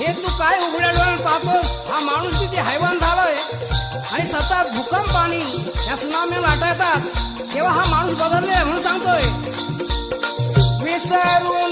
हे तू काय उघड्या डोळ्यानं पाहतोस? हा माणूस किती हैवान झालाय आणि सतत भूकंप आणि या सुनाम्या लाटा येतात तेव्हा हा माणूस बदलले म्हणून सांगतोय. विसरू